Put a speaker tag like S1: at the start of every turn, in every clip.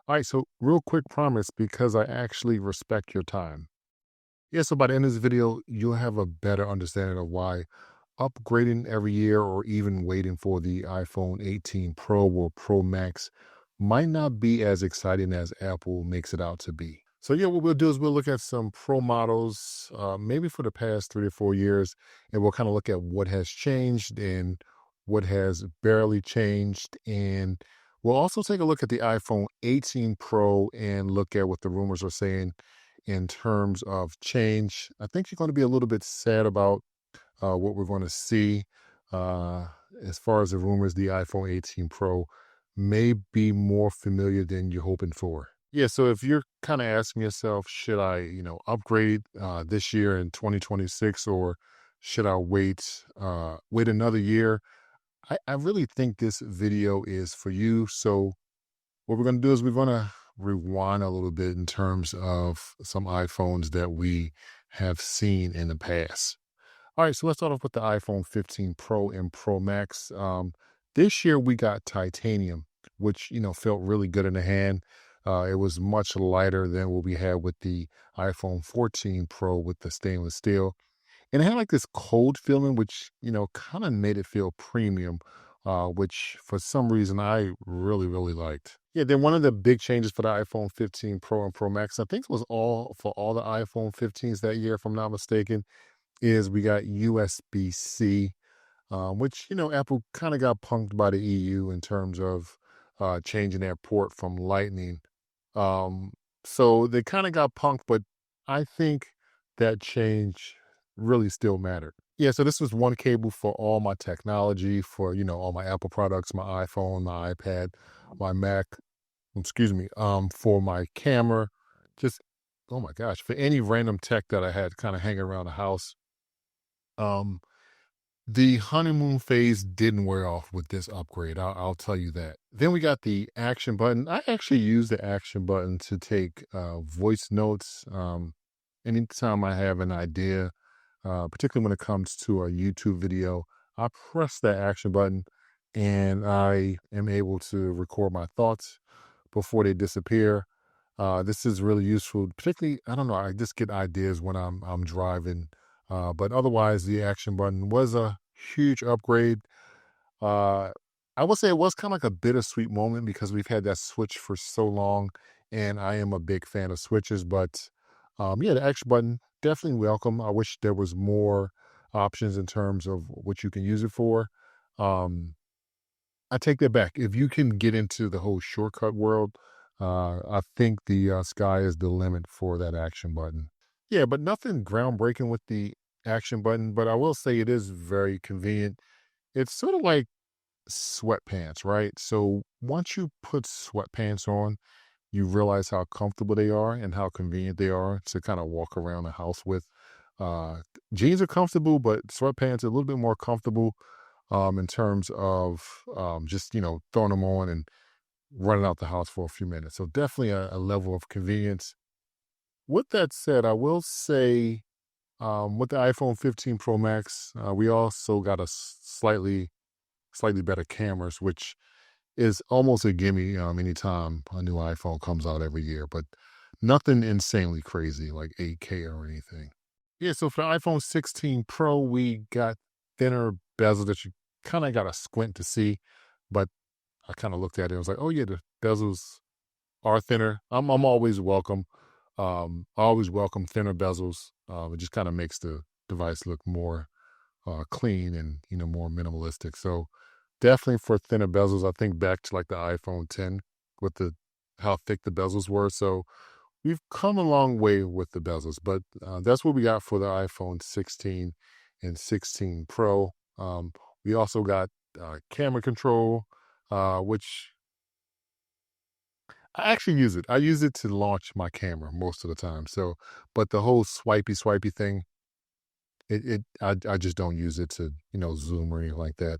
S1: All right, so real quick promise because I actually respect your time. Yeah, so by the end of this video, you'll have a better understanding of why upgrading every year or even waiting for the iPhone 18 Pro or Pro Max might not be as exciting as Apple makes it out to be. So, yeah, what we'll do is we'll look at some Pro models, maybe for the past 3 to 4 years, and we'll kind of look at what has changed and what has barely changed. And we'll also take a look at the iPhone 18 Pro and look at what the rumors are saying in terms of change. I think you're going to be a little bit sad about what we're going to see uh, as far as the rumors. The iPhone 18 Pro may be more familiar than you're hoping for. Yeah, so if you're kind of asking yourself, should I, upgrade this year in 2026, or should I wait another year? I really think this video is for you. So what we're going to do is we're going to rewind a little bit in terms of some iPhones that we have seen in the past. All right, so let's start off with the iPhone 15 Pro and Pro Max. This year we got titanium, which felt really good in the hand. It was much lighter than what we had with the iPhone 14 Pro with the stainless steel, and it had like this cold feeling, which kind of made it feel premium, which for some reason I really liked. Yeah, then one of the big changes for the iPhone 15 Pro and Pro Max, I think it was all for all the iPhone 15s that year, if I'm not mistaken, is we got USB-C, which Apple kind of got punked by the EU in terms of changing their port from Lightning. Um, so they kind of got punked, but I think that change really still mattered. Yeah, so this was one cable for all my technology, for all my Apple products, my iPhone, my iPad, my Mac, excuse me, for my camera, just oh my gosh, for any random tech that I had kind of hanging around the house. Um, the honeymoon phase didn't wear off with this upgrade. I'll tell you that. Then we got the action button. I actually use the action button to take voice notes. Anytime I have an idea, particularly when it comes to a YouTube video, I press that action button and I am able to record my thoughts before they disappear. This is really useful, particularly, I don't know, I just get ideas when I'm driving. But otherwise, the action button was a huge upgrade. Uh, I would say it was kind of like a bittersweet moment because we've had that switch for so long, and I am a big fan of switches. But yeah, the action button definitely welcome. I wish there was more options in terms of what you can use it for. Um, I take that back. If you can get into the whole shortcut world, I think the sky is the limit for that action button. Yeah, but nothing groundbreaking with the action button, but I will say it is very convenient. It's sort of like sweatpants, right? So once you put sweatpants on, you realize how comfortable they are and how convenient they are to kind of walk around the house with. Uh, Jeans are comfortable, but sweatpants are a little bit more comfortable in terms of just throwing them on and running out the house for a few minutes. So definitely a level of convenience. With that said, I will say with the iPhone 15 Pro Max, we also got a slightly better cameras, which is almost a gimme anytime a new iPhone comes out every year, but nothing insanely crazy like 8K or anything. Yeah, so for the iPhone 16 Pro, we got thinner bezel that you kind of got to squint to see, but I kind of looked at it and was like, oh yeah, the bezels are thinner. I'm always welcome. I always welcome thinner bezels. It just kind of makes the device look more clean and more minimalistic. So definitely for thinner bezels, I think back to like the iPhone 10 with the how thick the bezels were. So we've come a long way with the bezels, but that's what we got for the iPhone 16 and 16 Pro. We also got camera control, which I actually use it. I use it to launch my camera most of the time. So, but the whole swipey thing, I just don't use it to zoom or anything like that.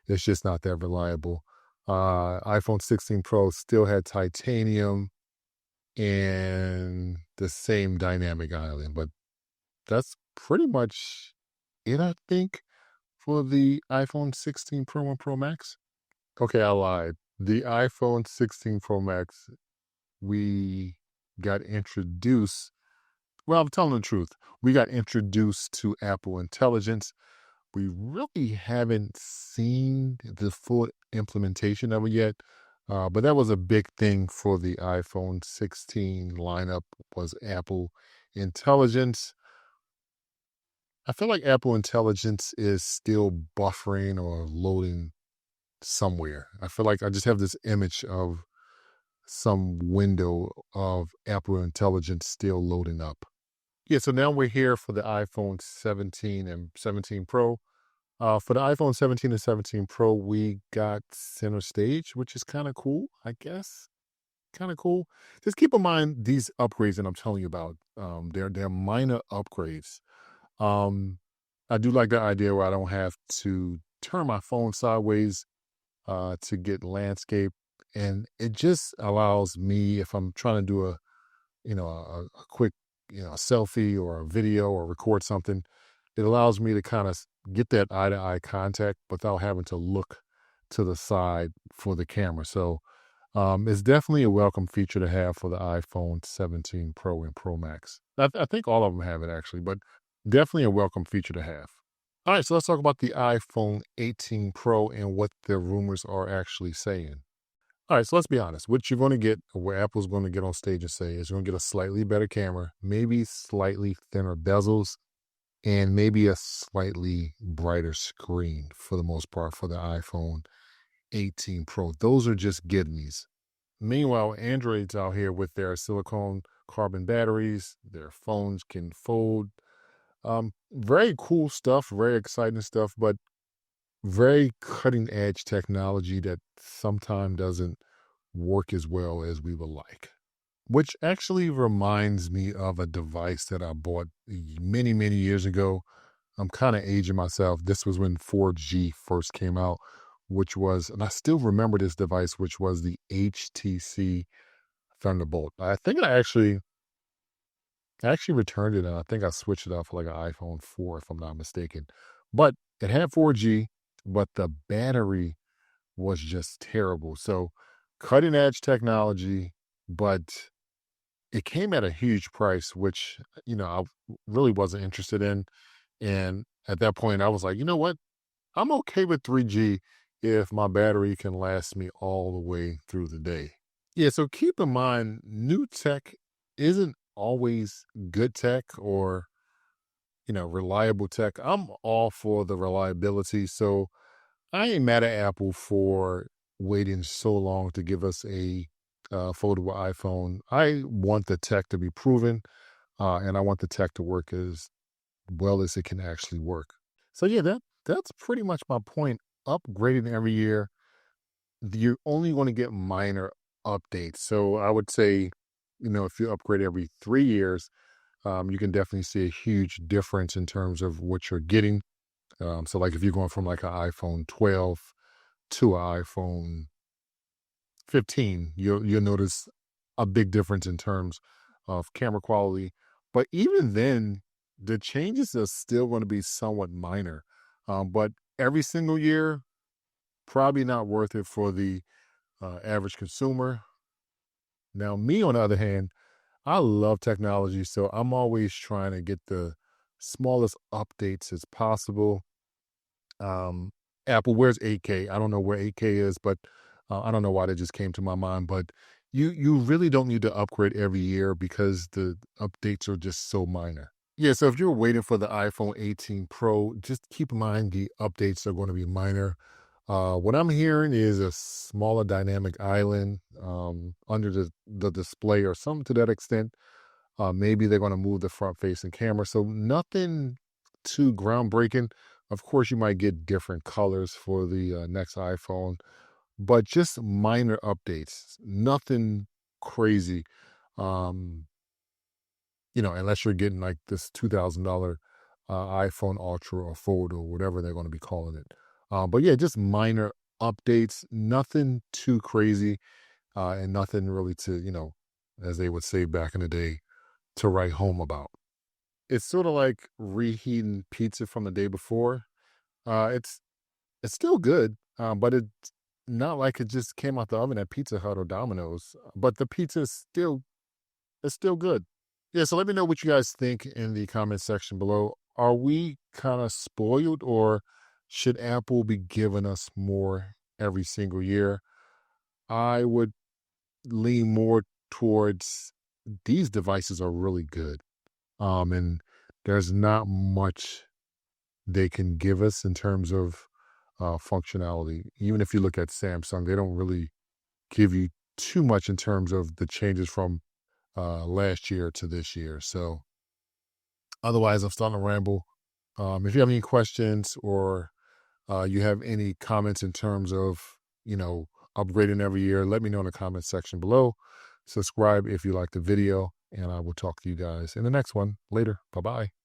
S1: It's just not that reliable. iPhone 16 Pro still had titanium and the same dynamic island, but that's pretty much it, I think, for the iPhone 16 Pro and Pro Max. Okay, I lied. The iPhone 16 Pro Max we got introduced. Well, I'm telling the truth. We got introduced to Apple Intelligence. We really haven't seen the full implementation of it yet, but that was a big thing for the iPhone 16 lineup was Apple Intelligence. I feel like Apple Intelligence is still buffering or loading somewhere. I feel like I just have this image of some window of Apple Intelligence still loading up. Yeah, so now we're here for the iPhone 17 and 17 Pro. For the iPhone 17 and 17 Pro, we got center stage, which is kind of cool, I guess. Kind of cool. Just keep in mind these upgrades that I'm telling you about. They're minor upgrades. Um, I do like the idea where I don't have to turn my phone sideways to get landscape, and it just allows me if I'm trying to do a quick a selfie or a video or record something, it allows me to kind of get that eye to eye contact without having to look to the side for the camera. So it's definitely a welcome feature to have for the iPhone 17 Pro and Pro Max. I think all of them have it actually, but definitely a welcome feature to have. All right, so let's talk about the iPhone 18 Pro and what the rumors are actually saying. All right, so let's be honest. What you're going to get, or what Apple's going to get on stage and say, is you're going to get a slightly better camera, maybe slightly thinner bezels, and maybe a slightly brighter screen for the most part for the iPhone 18 Pro. Those are just gimmies. Meanwhile, Android's out here with their silicone carbon batteries. Their phones can fold. Very cool stuff, very exciting stuff, but very cutting edge technology that sometimes doesn't work as well as we would like. Which actually reminds me of a device that I bought many, many years ago. I'm kind of aging myself. This was when 4G first came out, which was, and I still remember this device, which was the HTC Thunderbolt. I actually returned it and I think I switched it out for like an iPhone 4, if I'm not mistaken. But it had 4G, but the battery was just terrible. So cutting edge technology, but it came at a huge price, which, I really wasn't interested in. And at that point, I was like, you know what? I'm okay with 3G if my battery can last me all the way through the day. Yeah, so keep in mind, new tech isn't always good tech or, reliable tech. I'm all for the reliability. So I ain't mad at Apple for waiting so long to give us a foldable iPhone. I want the tech to be proven, and I want the tech to work as well as it can actually work. So yeah, that's pretty much my point. Upgrading every year, you're only going to get minor updates. So I would say, if you upgrade every 3 years, you can definitely see a huge difference in terms of what you're getting. So like if you're going from like an iPhone 12 to an iPhone 15, you'll notice a big difference in terms of camera quality. But even then, the changes are still going to be somewhat minor. But every single year, probably not worth it for the average consumer. Now, me on the other hand, I love technology, so I'm always trying to get the smallest updates as possible. Um, Apple, where's 8K? I don't know where 8K is, but I don't know why that just came to my mind. But you really don't need to upgrade every year because the updates are just so minor. Yeah, so if you're waiting for the iPhone 18 Pro, just keep in mind the updates are going to be minor. What I'm hearing is a smaller dynamic island under the display or something to that extent. Maybe they're going to move the front facing camera. So nothing too groundbreaking. Of course, you might get different colors for the next iPhone, but just minor updates. Nothing crazy. Um, unless you're getting like this $2,000 iPhone Ultra or Fold or whatever they're going to be calling it. But yeah, just minor updates. Nothing too crazy, and nothing really to as they would say back in the day, to write home about. It's sort of like reheating pizza from the day before. It's still good, but not like it just came out the oven at Pizza Hut or Domino's, but the pizza is still it's still good. Yeah, so let me know what you guys think in the comment section below. Are we kind of spoiled, or should Apple be giving us more every single year? I would lean more towards these devices are really good. And there's not much they can give us in terms of functionality. Even if you look at Samsung, they don't really give you too much in terms of the changes from last year to this year. So otherwise, I'm starting to ramble. If you have any questions or you have any comments in terms of, you know, upgrading every year, let me know in the comment section below. Subscribe if you like the video, and I will talk to you guys in the next one. Later. Bye bye.